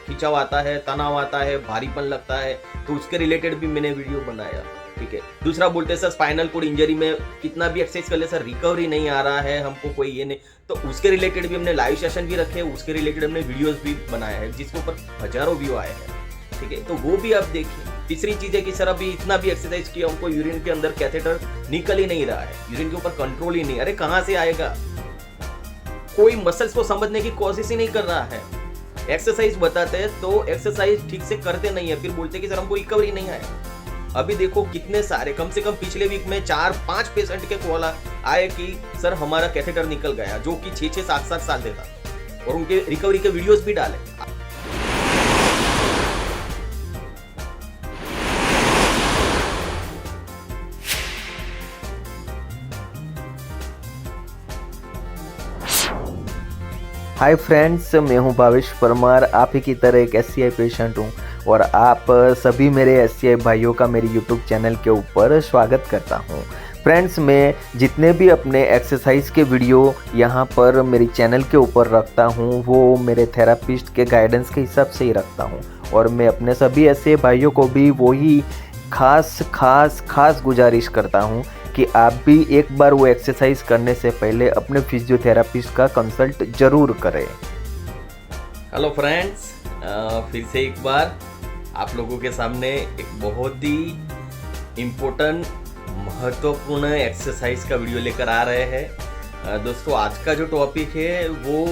खिंचाव आता है, तनाव आता है, भारीपन लगता है, तो उसके रिलेटेड भी मैंने वीडियो बनाया। ठीक है। दूसरा बोलते हैं सर स्पाइनल कोड इंजरी में कितना भी एक्सरसाइज कर ले सर रिकवरी नहीं आ रहा है, हमको कोई ये नहीं, तो उसके रिलेटेड भी हमने लाइव सेशन भी रखे, उसके रिलेटेड हमने वीडियोस भी बनाए हैं जिसके ऊपर हजारों व्यू आए हैं। ठीक है, तो वो भी आप देखिए। तीसरी चीज है कि सर अभी इतना भी एक्सरसाइज किया, हमको यूरिन के अंदर कैथेटर निकल ही नहीं रहा है, यूरिन के ऊपर कंट्रोल ही नहीं। अरे कहां से आएगा? कोई मसल्स को समझने की कोशिश ही नहीं कर रहा है। एक्सरसाइज बताते हैं तो एक्सरसाइज ठीक से करते नहीं है, फिर बोलते कि सर हमको रिकवरी नहीं आया। अभी देखो कितने सारे, कम से कम पिछले वीक में 4-5 पेशेंट के कॉल आए कि सर हमारा कैथेटर निकल गया, जो कि 6-6, 7-7 साल से था, और उनके रिकवरी के वीडियोस भी डाले। हाय फ्रेंड्स, मैं हूं भावेश परमार। आप ही की तरह एक एससीआई पेशेंट हूं और आप सभी मेरे एससीआई भाइयों का मेरे यूट्यूब चैनल के ऊपर स्वागत करता हूं। फ्रेंड्स, मैं जितने भी अपने एक्सरसाइज के वीडियो यहां पर मेरे चैनल के ऊपर रखता हूं वो मेरे थेरापिस्ट के गाइडेंस के हिसाब से ही रखता हूं, और मैं अपने सभी एससीआई भाइयों को भी वही खास गुजारिश करता हूं कि आप भी एक बार वो एक्सरसाइज करने से पहले अपने फिजियोथेरापिस्ट का कंसल्ट जरूर करें। हेलो फ्रेंड्स, फिर से एक बार आप लोगों के सामने एक बहुत ही इम्पोर्टेंट महत्वपूर्ण एक्सरसाइज का वीडियो लेकर आ रहे हैं। दोस्तों, आज का जो टॉपिक है वो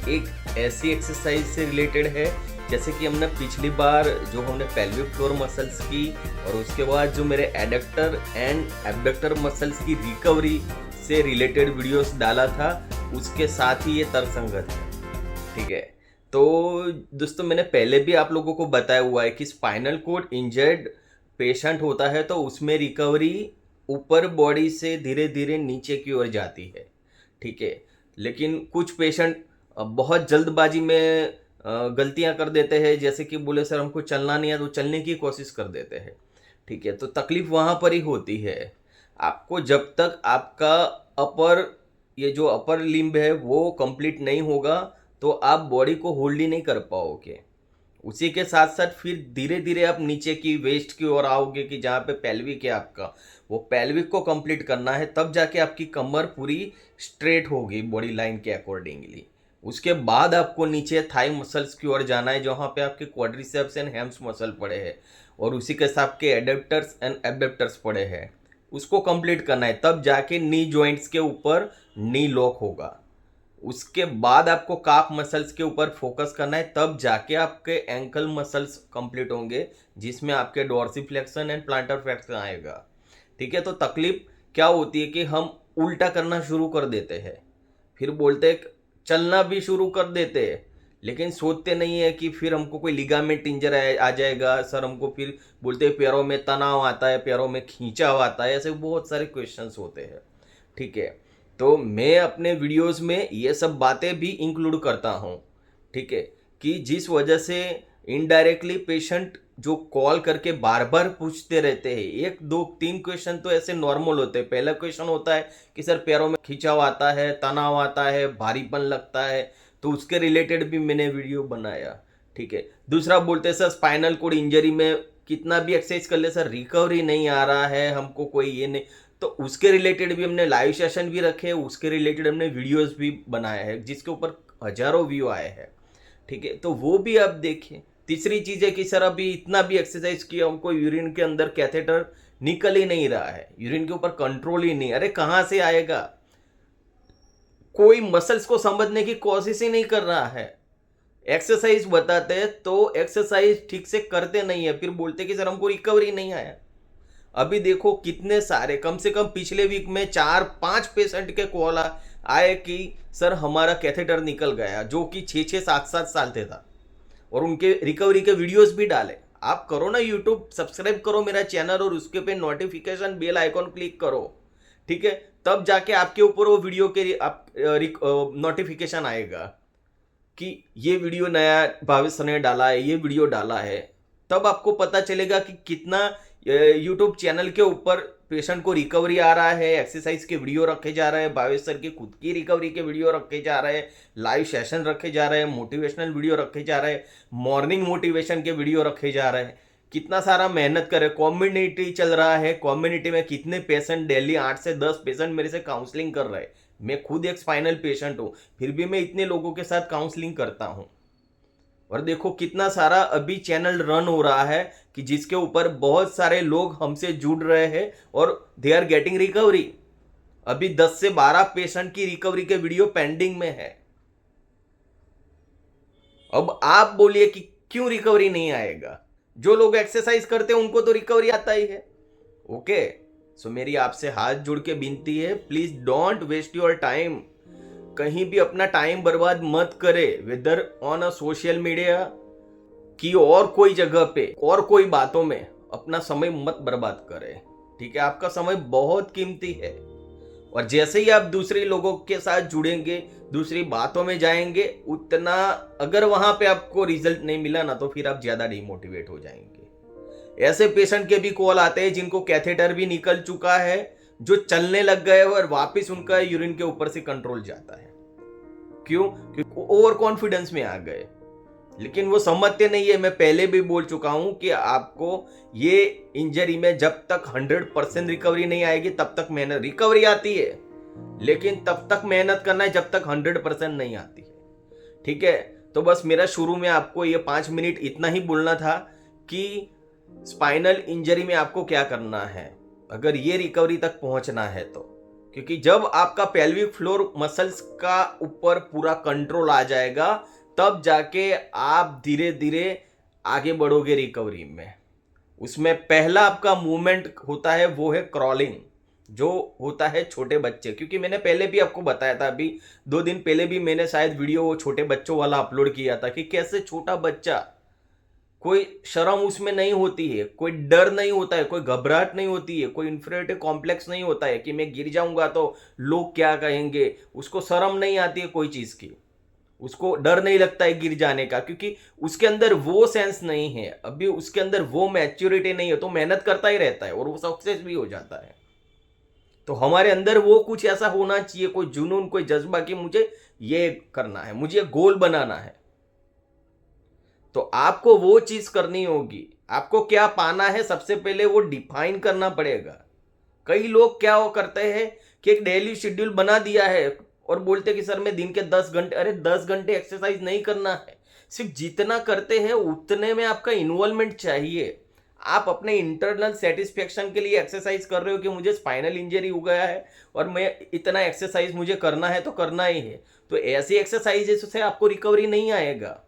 एक ऐसी एक्सरसाइज से रिलेटेड है, जैसे कि हमने पिछली बार जो हमने पेल्विक फ्लोर मसल्स की और उसके बाद जो मेरे एडक्टर एंड एब्डक्टर मसल्स की रिकवरी से रिलेटेड वीडियोस डाला था, उसके साथ ही ये तर्कसंगत है। ठीक है, तो दोस्तों मैंने पहले भी आप लोगों को बताया हुआ है कि स्पाइनल कोड इंजर्ड पेशेंट होता है तो उसमें रिकवरी ऊपर बॉडी से धीरे धीरे नीचे की ओर जाती है। ठीक है, लेकिन कुछ पेशेंट बहुत जल्दबाजी में गलतियां कर देते हैं, जैसे कि बोले सर हमको चलना नहीं है, तो चलने की कोशिश कर देते हैं। ठीक है, तो तकलीफ वहां पर ही होती है। आपको जब तक आपका अपर, ये जो अपर लिम्ब है वो कंप्लीट नहीं होगा तो आप बॉडी को होल्ड ही नहीं कर पाओगे। उसी के साथ साथ फिर धीरे धीरे आप नीचे की वेस्ट की ओर आओगे कि जहाँ पे पेल्विक है आपका, वो पेल्विक को कंप्लीट करना है, तब जाके आपकी कमर पूरी स्ट्रेट होगी बॉडी लाइन के अकॉर्डिंगली। उसके बाद आपको नीचे थाई मसल्स की ओर जाना है, जहाँ पे आपके क्वाड्रिसेप्स एंड हैम्स मसल पड़े हैं, और उसी के साथ के एडप्टर्स एंड एब्डक्टर्स पड़े हैं, उसको कंप्लीट करना है, तब जाके नी जॉइंट्स के ऊपर नी लॉक होगा। उसके बाद आपको काफ मसल्स के ऊपर फोकस करना है, तब जाके आपके एंकल मसल्स कंप्लीट होंगे, जिसमें आपके डोर्सिफ्लेक्शन एंड प्लांटर फ्लेक्शन आएगा। ठीक है, तो तकलीफ क्या होती है कि हम उल्टा करना शुरू कर देते हैं, फिर बोलते हैं चलना भी शुरू कर देते हैं, लेकिन सोचते नहीं है कि फिर हमको कोई लिगामेंट इंजर आ जाएगा सर, हमको फिर बोलते हैं पैरों में तनाव आता है, पैरों में खींचाव आता है, ऐसे बहुत सारे क्वेश्चंस होते हैं। ठीक है, तो मैं अपने वीडियोस में ये सब बातें भी इंक्लूड करता हूँ। ठीक है, कि जिस वजह से इनडायरेक्टली पेशेंट जो कॉल करके बार बार पूछते रहते हैं, 1-2-3 क्वेश्चन तो ऐसे नॉर्मल होते हैं। पहला क्वेश्चन होता है कि सर पैरों में खिंचाव आता है, तनाव आता है, भारीपन लगता है, तो उसके रिलेटेड भी मैंने वीडियो बनाया। ठीक है, दूसरा बोलते हैं सर स्पाइनल कोड इंजरी में कितना भी एक्सरसाइज कर ले सर रिकवरी नहीं आ रहा है, हमको कोई ये नहीं, तो उसके रिलेटेड भी हमने लाइव सेशन भी रखे, उसके रिलेटेड हमने वीडियोस भी बनाए हैं जिसके ऊपर हजारों व्यू आए हैं। ठीक है, तो वो भी आप देखिए। तीसरी चीज है कि सर अभी इतना भी एक्सरसाइज किया, हमको यूरिन के अंदर कैथेटर निकल ही नहीं रहा है, यूरिन के ऊपर कंट्रोल ही नहीं। अरे कहां से आएगा? कोई मसल्स को समझने की कोशिश ही नहीं कर रहा है। एक्सरसाइज बताते हैं तो एक्सरसाइज ठीक से करते नहीं है, फिर बोलते कि सर हमको रिकवरी नहीं आया। अभी देखो कितने सारे, कम से कम पिछले वीक में 4-5 पेशेंट के कॉल आए कि सर हमारा कैथेटर निकल गया, जो कि 6-6, 7-7 साल से था, और उनके रिकवरी के वीडियोस भी डाले। आप करो ना यूट्यूब, सब्सक्राइब करो मेरा चैनल और उसके पे नोटिफिकेशन बेल आइकॉन क्लिक करो। ठीक है, तब जाके आपके ऊपर वो वीडियो के नोटिफिकेशन आएगा कि ये वीडियो नया भावेश ने डाला है, ये वीडियो डाला है, तब आपको पता चलेगा कि कितना यूट्यूब चैनल के ऊपर पेशेंट को रिकवरी आ रहा है, एक्सरसाइज के वीडियो रखे जा रहे हैं, भावेश सर की खुद की रिकवरी के वीडियो रखे जा रहे हैं, लाइव सेशन रखे जा रहे हैं, मोटिवेशनल वीडियो रखे जा रहे हैं, मॉर्निंग मोटिवेशन के वीडियो रखे जा रहे हैं। कितना सारा मेहनत करे, कम्युनिटी चल रहा है, कम्युनिटी में कितने पेशेंट डेली 8 से 10 पेशेंट मेरे से काउंसलिंग कर रहे हैं। मैं खुद एक स्पाइनल पेशेंट हूँ, फिर भी मैं इतने लोगों के साथ काउंसलिंग करता हूँ। और देखो कितना सारा अभी चैनल रन हो रहा है कि जिसके ऊपर बहुत सारे लोग हमसे जुड़ रहे हैं और दे आर गेटिंग रिकवरी। अभी 10 से 12 पेशेंट की रिकवरी के वीडियो पेंडिंग में है। अब आप बोलिए कि क्यों रिकवरी नहीं आएगा? जो लोग एक्सरसाइज करते हैं उनको तो रिकवरी आता ही है। ओके, सो मेरी आपसे हाथ जोड़ के विनती है, please don't waste your time. कहीं भी अपना टाइम बर्बाद मत करे, whether on a social media की और कोई जगह पे और कोई बातों में अपना समय मत बर्बाद करे। ठीक है, आपका समय बहुत कीमती है। और जैसे ही आप दूसरे लोगों के साथ जुड़ेंगे, दूसरी बातों में जाएंगे, उतना अगर वहां पे आपको रिजल्ट नहीं मिला ना, तो फिर आप ज्यादा डिमोटिवेट हो जाएंगे। ऐसे पेशेंट के भी कॉल आते हैं जिनको कैथेटर भी निकल चुका है, जो चलने लग गए और वापस उनका यूरिन के ऊपर से कंट्रोल जाता है। क्यों? क्योंकि ओवर कॉन्फिडेंस में आ गए। लेकिन वो समझते नहीं है। मैं पहले भी बोल चुका हूं कि आपको ये इंजरी में जब तक 100% रिकवरी नहीं आएगी तब तक मेहनत, रिकवरी आती है लेकिन तब तक मेहनत करना है जब तक 100% नहीं आती है। ठीक है, तो बस मेरा शुरू में आपको ये 5 मिनट इतना ही बोलना था कि स्पाइनल इंजरी में आपको क्या करना है अगर ये रिकवरी तक पहुंचना है तो। क्योंकि जब आपका पेल्विक फ्लोर मसल्स का ऊपर पूरा कंट्रोल आ जाएगा, तब जाके आप धीरे धीरे आगे बढ़ोगे रिकवरी में। उसमें पहला आपका मूवमेंट होता है, वो है क्रॉलिंग, जो होता है छोटे बच्चे। क्योंकि मैंने पहले भी आपको बताया था, अभी 2 दिन पहले भी मैंने शायद वीडियो वो छोटे बच्चों वाला अपलोड किया था कि कैसे छोटा बच्चा, कोई शर्म उसमें नहीं होती है, कोई डर नहीं होता है, कोई घबराहट नहीं होती है, कोई इन्फीरियरिटी कॉम्प्लेक्स नहीं होता है कि मैं गिर जाऊंगा तो लोग क्या कहेंगे। उसको शर्म नहीं आती है कोई चीज की, उसको डर नहीं लगता है गिर जाने का, क्योंकि उसके अंदर वो सेंस नहीं है, अभी उसके अंदर वो मैच्योरिटी नहीं है। तो मेहनत करता ही रहता है और वो सक्सेस भी हो जाता है। तो हमारे अंदर वो कुछ ऐसा होना चाहिए, कोई जुनून, कोई जज्बा कि मुझे ये करना है, मुझे गोल बनाना है। तो आपको वो चीज करनी होगी। आपको क्या पाना है, सबसे पहले वो डिफाइन करना पड़ेगा। कई लोग क्या वो करते हैं कि एक डेली शेड्यूल बना दिया है और बोलते कि सर मैं दिन के 10 घंटे, अरे 10 घंटे एक्सरसाइज नहीं करना है। सिर्फ जितना करते हैं उतने में आपका इन्वॉल्वमेंट चाहिए। आप अपने इंटरनल सेटिस्फेक्शन के लिए एक्सरसाइज कर रहे हो कि मुझे स्पाइनल इंजरी हो गया है और मैं इतना एक्सरसाइज मुझे करना है तो करना ही है, तो ऐसी एक्सरसाइज से आपको रिकवरी नहीं आएगा।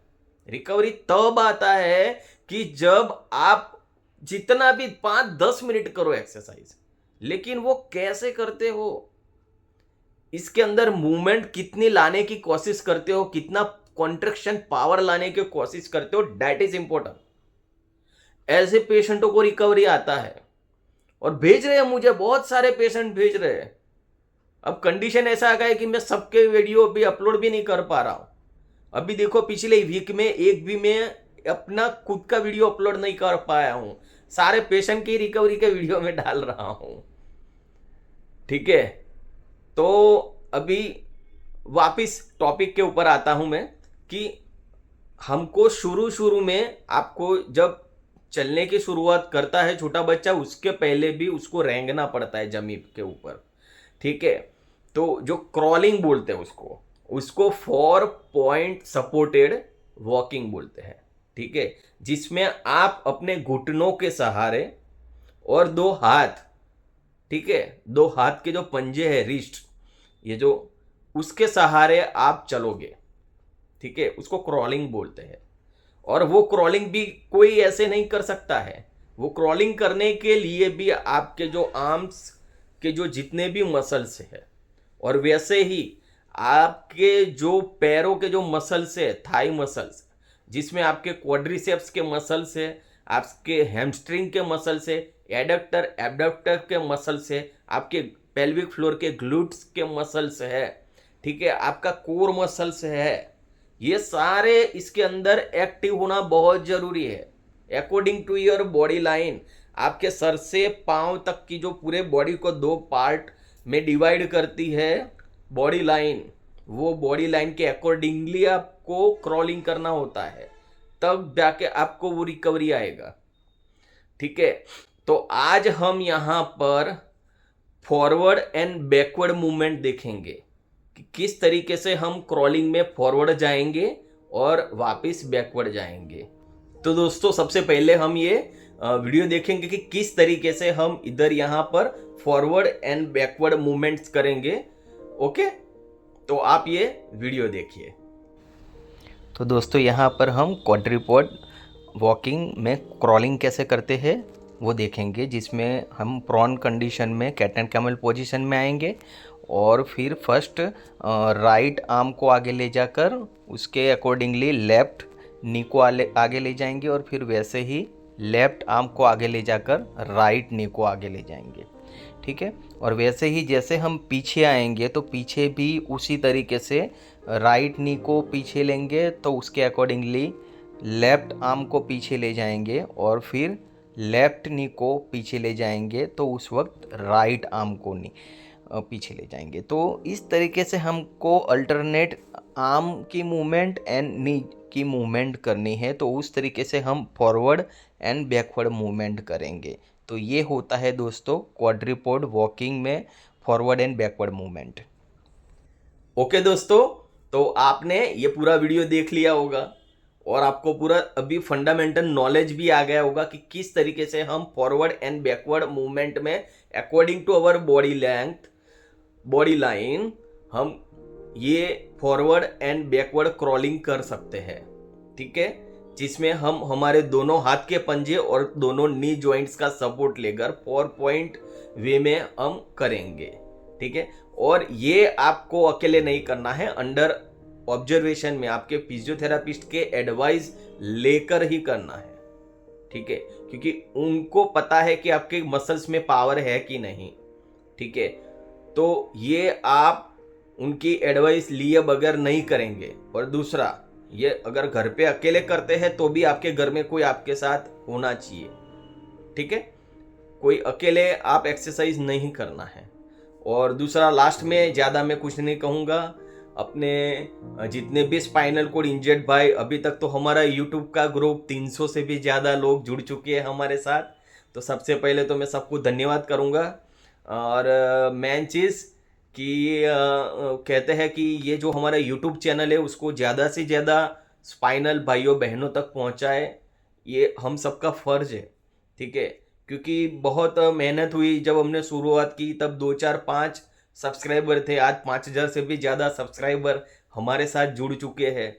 रिकवरी तब आता है कि जब आप जितना भी 5-10 मिनट करो एक्सरसाइज, लेकिन वो कैसे करते हो, इसके अंदर मूवमेंट कितनी लाने की कोशिश करते हो, कितना कॉन्ट्रैक्शन पावर लाने की कोशिश करते हो, दैट इज इंपॉर्टेंट। ऐसे पेशेंटों को रिकवरी आता है और भेज रहे हैं मुझे, बहुत सारे पेशेंट भेज रहे हैं। अब कंडीशन ऐसा आ गया है कि मैं सबके वीडियो भी अपलोड भी नहीं कर पा रहा हूं। अभी देखो पिछले वीक में एक भी मैं अपना खुद का वीडियो अपलोड नहीं कर पाया हूं, सारे पेशेंट की रिकवरी के वीडियो में डाल रहा हूं। ठीक है, तो अभी वापिस टॉपिक के ऊपर आता हूं मैं कि हमको शुरू में, आपको जब चलने की शुरुआत करता है छोटा बच्चा, उसके पहले भी उसको रेंगना पड़ता है जमीन के ऊपर। ठीक है, तो जो क्रॉलिंग बोलते हैं उसको 4 पॉइंट सपोर्टेड वॉकिंग बोलते हैं। ठीक है, जिसमें आप अपने घुटनों के सहारे और 2 हाथ, ठीक है, 2 हाथ के जो पंजे हैं, रिस्ट, ये जो उसके सहारे आप चलोगे। ठीक है, उसको क्रॉलिंग बोलते हैं। और वो क्रॉलिंग भी कोई ऐसे नहीं कर सकता है। वो क्रॉलिंग करने के लिए भी आपके जो आर्म्स के जो जितने भी मसल्स है, और वैसे ही आपके जो पैरों के जो मसल्स है, थाई मसल्स, जिसमें आपके क्वाड्रिसेप्स के मसल्स है, आपके हैमस्ट्रिंग के मसल्स है, एडक्टर एबडक्टर के मसल्स है, आपके पेल्विक फ्लोर के ग्लूट्स के मसल्स है, ठीक है, आपका कोर मसल्स है, ये सारे इसके अंदर एक्टिव होना बहुत जरूरी है। According to your body line आपके सर से पाँव तक की जो पूरे बॉडी को 2 पार्ट में डिवाइड करती है बॉडी लाइन, वो बॉडी लाइन के अकॉर्डिंगली आपको क्रॉलिंग करना होता है, तब जाके आपको वो रिकवरी आएगा। ठीक है, तो आज हम यहाँ पर फॉरवर्ड एंड बैकवर्ड मूवमेंट देखेंगे कि किस तरीके से हम क्रॉलिंग में फॉरवर्ड जाएंगे और वापस बैकवर्ड जाएंगे। तो दोस्तों सबसे पहले हम ये वीडियो देखेंगे कि किस तरीके से हम इधर यहाँ पर फॉरवर्ड एंड बैकवर्ड मूवमेंट्स करेंगे। ओके, तो आप ये वीडियो देखिए। तो दोस्तों यहाँ पर हम क्वाड्रिपॉड वॉकिंग में क्रॉलिंग कैसे करते हैं वो देखेंगे, जिसमें हम प्रॉन कंडीशन में कैट एंड कैमल पोजीशन में आएंगे और फिर फर्स्ट राइट आर्म को आगे ले जाकर उसके अकॉर्डिंगली लेफ्ट नी को आगे ले जाएंगे और फिर वैसे ही लेफ्ट आर्म को आगे ले जाकर राइट नी को आगे ले जाएंगे। ठीक है, और वैसे ही जैसे हम पीछे आएंगे तो पीछे भी उसी तरीके से राइट नी को पीछे लेंगे तो उसके अकॉर्डिंगली लेफ्ट आर्म को पीछे ले जाएंगे और फिर लेफ्ट नी को पीछे ले जाएंगे तो उस वक्त राइट आर्म को पीछे ले जाएंगे। तो इस तरीके से हमको अल्टरनेट आर्म की मूवमेंट एंड नी की मूवमेंट करनी है, तो उस तरीके से हम फॉरवर्ड एंड बैकवर्ड मूवमेंट करेंगे। तो ये होता है दोस्तों क्वाड्रिपॉड वॉकिंग में forward and backward movement. Okay दोस्तों, तो आपने ये पूरा वीडियो देख लिया होगा और आपको पूरा अभी फंडामेंटल नॉलेज भी आ गया होगा कि किस तरीके से हम फॉरवर्ड एंड बैकवर्ड मूवमेंट में according to our body length, body line, हम ये फॉरवर्ड एंड बैकवर्ड क्रॉलिंग कर सकते हैं। ठीक है, जिसमें हम हमारे दोनों हाथ के पंजे और दोनों नी जॉइंट्स का सपोर्ट लेकर 4 पॉइंट वे में हम करेंगे। ठीक है, और ये आपको अकेले नहीं करना है, अंडर ऑब्जर्वेशन में आपके फिजियोथेरापिस्ट के एडवाइस लेकर ही करना है। ठीक है, क्योंकि उनको पता है कि आपके मसल्स में पावर है कि नहीं। ठीक है, तो ये आप उनकी एडवाइस लिए बगैर नहीं करेंगे। और दूसरा, ये अगर घर पे अकेले करते हैं तो भी आपके घर में कोई आपके साथ होना चाहिए। ठीक है, कोई अकेले आप एक्सरसाइज नहीं करना है। और दूसरा, लास्ट में ज़्यादा मैं कुछ नहीं कहूँगा। अपने जितने भी स्पाइनल कोड इंजर्ड भाई, अभी तक तो हमारा यूट्यूब का ग्रुप 300 से भी ज़्यादा लोग जुड़ चुके हैं हमारे साथ। तो सबसे पहले तो मैं सबको धन्यवाद करूँगा। और मेन चीज़ कि कहते हैं कि ये जो हमारा यूट्यूब चैनल है उसको ज़्यादा से ज़्यादा स्पाइनल भाइयों बहनों तक पहुँचाए, ये हम सबका फ़र्ज है। ठीक है, क्योंकि बहुत मेहनत हुई। जब हमने शुरुआत की तब 2, 4, 5 सब्सक्राइबर थे, आज 5000 से भी ज़्यादा सब्सक्राइबर हमारे साथ जुड़ चुके हैं।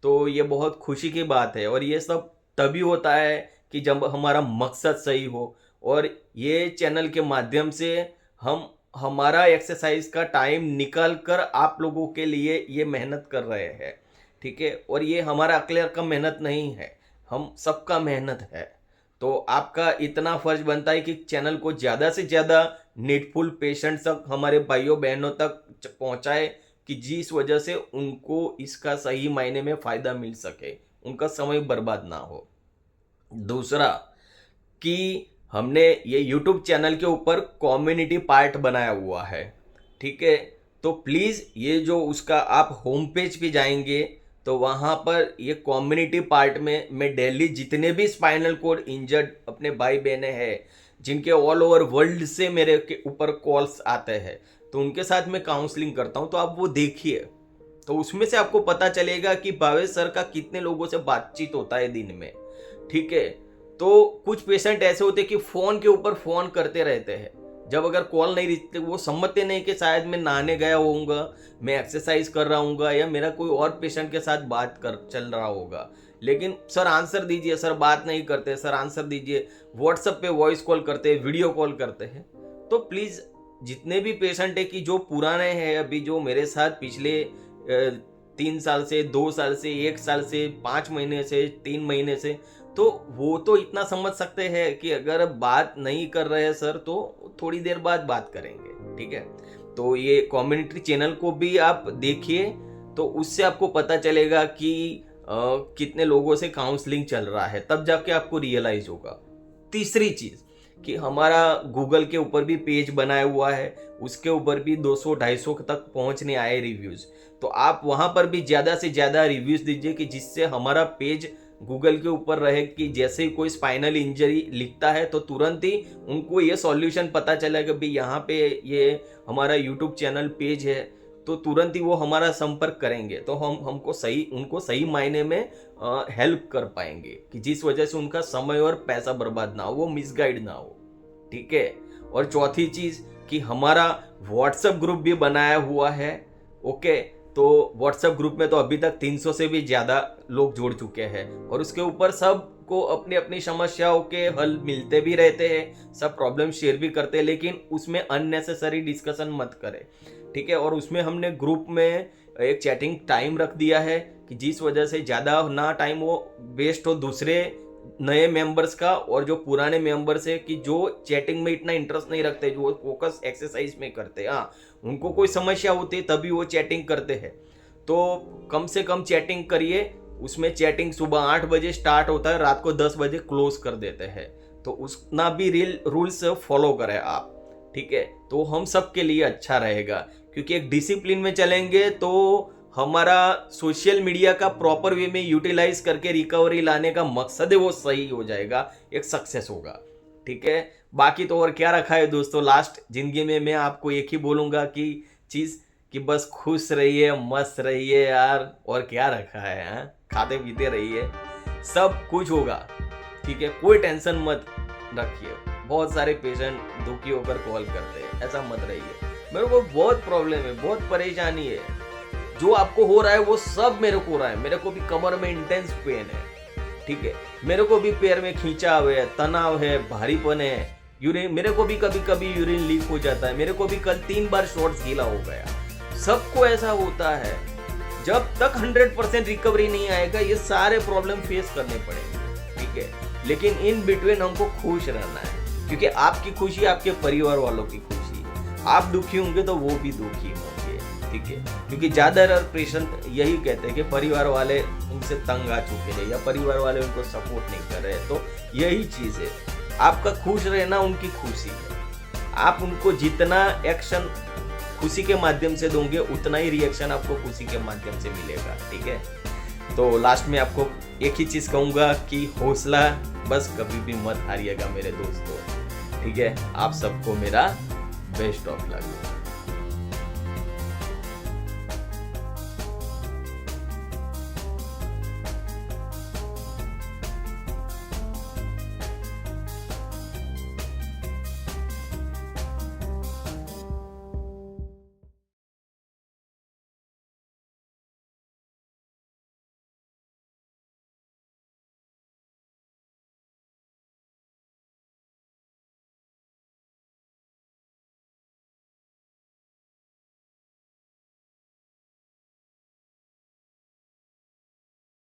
तो ये बहुत खुशी की बात है और ये सब तभी होता है कि जब हमारा मकसद सही हो। और ये चैनल के माध्यम से हम हमारा एक्सरसाइज का टाइम निकाल कर आप लोगों के लिए ये मेहनत कर रहे हैं। ठीक है, और ये हमारा अकेले का मेहनत नहीं है, हम सबका मेहनत है। तो आपका इतना फर्ज बनता है कि चैनल को ज़्यादा से ज़्यादा नीडफुल पेशेंट्स तक, हमारे भाइयों बहनों तक पहुंचाए कि जिस वजह से उनको इसका सही मायने में फ़ायदा मिल सके, उनका समय बर्बाद ना हो। दूसरा कि हमने ये यूट्यूब चैनल के ऊपर कम्युनिटी पार्ट बनाया हुआ है। ठीक है, तो प्लीज़ ये जो उसका आप होम पेज पे जाएंगे तो वहाँ पर ये कम्युनिटी पार्ट में मैं डेली जितने भी स्पाइनल कोड इंजर्ड अपने भाई बहनें हैं, जिनके ऑल ओवर वर्ल्ड से मेरे के ऊपर कॉल्स आते हैं, तो उनके साथ मैं काउंसलिंग करता हूँ। तो आप वो देखिए, तो उसमें से आपको पता चलेगा कि भावेश सर का कितने लोगों से बातचीत होता है दिन में। ठीक है, तो कुछ पेशेंट ऐसे होते हैं कि फ़ोन के ऊपर फ़ोन करते रहते हैं, जब अगर कॉल नहीं रिसीव, वो समझते नहीं कि शायद मैं नहाने गया होऊंगा, मैं एक्सरसाइज कर रहा हूँगा या मेरा कोई और पेशेंट के साथ बात कर चल रहा होगा। लेकिन सर आंसर दीजिए, सर बात नहीं करते, सर आंसर दीजिए, व्हाट्सएप पे वॉइस कॉल करते हैं, वीडियो कॉल करते हैं। तो प्लीज़ जितने भी पेशेंट है कि जो पुराने हैं, अभी जो मेरे साथ पिछले 3 साल से, 2 साल से, 1 साल से, 5 महीने से, 3 महीने से, तो वो तो इतना समझ सकते हैं कि अगर बात नहीं कर रहे हैं सर तो थोड़ी देर बाद बात करेंगे। ठीक है, तो ये कम्युनिटी चैनल को भी आप देखिए, तो उससे आपको पता चलेगा कि कितने लोगों से काउंसलिंग चल रहा है, तब जाके आपको रियलाइज होगा। तीसरी चीज़ कि हमारा गूगल के ऊपर भी पेज बनाया हुआ है, उसके ऊपर भी 200-250 तक पहुंचने आए रिव्यूज़। तो आप वहां पर भी ज़्यादा से ज़्यादा रिव्यूज़ दीजिए कि जिससे हमारा पेज गूगल के ऊपर रहे, कि जैसे ही कोई स्पाइनल इंजरी लिखता है तो तुरंत ही उनको ये सॉल्यूशन पता चला कि भाई यहाँ पे ये हमारा यूट्यूब चैनल पेज है, तो तुरंत ही वो हमारा संपर्क करेंगे। तो उनको सही मायने में हेल्प कर पाएंगे, कि जिस वजह से उनका समय और पैसा बर्बाद ना हो, वो मिसगाइड ना हो। ठीक है। और चौथी चीज़ कि हमारा व्हाट्सएप ग्रुप भी बनाया हुआ है। ओके, तो व्हाट्सएप ग्रुप में तो अभी तक 300 से भी ज़्यादा लोग जुड़ चुके हैं, और उसके ऊपर सबको अपनी अपनी समस्याओं के हल मिलते भी रहते हैं, सब प्रॉब्लम शेयर भी करते हैं, लेकिन उसमें अननेसेसरी डिस्कशन मत करें। ठीक है। और उसमें हमने ग्रुप में एक चैटिंग टाइम रख दिया है, कि जिस वजह से ज़्यादा ना टाइम वो वेस्ट हो दूसरे नए मेंबर्स का, और जो पुराने मेंबर्स है कि जो चैटिंग में इतना इंटरेस्ट नहीं रखते, जो फोकस एक्सरसाइज में करते हैं, हाँ उनको कोई समस्या होती है तभी वो चैटिंग करते हैं, तो कम से कम चैटिंग करिए। उसमें चैटिंग सुबह 8 बजे स्टार्ट होता है, रात को 10 बजे क्लोज कर देते हैं, तो उसना भी रूल्स फॉलो करें आप। ठीक है। तो हम सब के लिए अच्छा रहेगा, क्योंकि एक डिसिप्लिन में चलेंगे तो हमारा सोशल मीडिया का प्रॉपर वे में यूटिलाइज करके रिकवरी लाने का मकसद है वो सही हो जाएगा, एक सक्सेस होगा। ठीक है। बाकी तो और क्या रखा है दोस्तों, लास्ट जिंदगी में मैं आपको एक ही बोलूँगा कि चीज़ कि बस खुश रहिए, मस्त रहिए यार, और क्या रखा है, हाँ खाते पीते रहिए, सब कुछ होगा। ठीक है। कोई टेंशन मत रखिए। बहुत सारे पेशेंट दुखी होकर कॉल करते हैं, ऐसा मत रहिए। मेरे को बहुत प्रॉब्लम है, बहुत परेशानी है, जो आपको हो रहा है वो सब मेरे को हो रहा है। मेरे को भी कमर में इंटेंस पेन है। ठीक है। मेरे को भी पैर में खींचाव है, तनाव है, भारीपन है, यूरिन, मेरे को भी कभी कभी यूरिन लीक हो जाता है। मेरे को भी कल 3 बार शॉर्ट्स गीला हो गया। सबको ऐसा होता है। जब तक 100% रिकवरी नहीं आएगा, ये सारे प्रॉब्लम फेस करने पड़ेंगे। ठीक है। लेकिन इन बिटवीन हमको खुश रहना है, क्योंकि आपकी खुशी आपके परिवार वालों की खुशी। आप दुखी होंगे तो वो भी दुखी होंगे। ठीक है। क्योंकि ज़्यादातर पेशेंट यही कहते हैं कि परिवार वाले उनसे तंग आ चुके हैं, या परिवार वाले उनको सपोर्ट नहीं कर रहे। तो यही चीज़ है, आपका खुश रहना उनकी खुशी है। आप उनको जितना एक्शन खुशी के माध्यम से दोगे, उतना ही रिएक्शन आपको खुशी के माध्यम से मिलेगा। ठीक है। तो लास्ट में आपको एक ही चीज़ कहूँगा कि हौसला बस कभी भी मत हारिएगा मेरे दोस्तों। ठीक है। आप सबको मेरा बेस्ट ऑफ लक।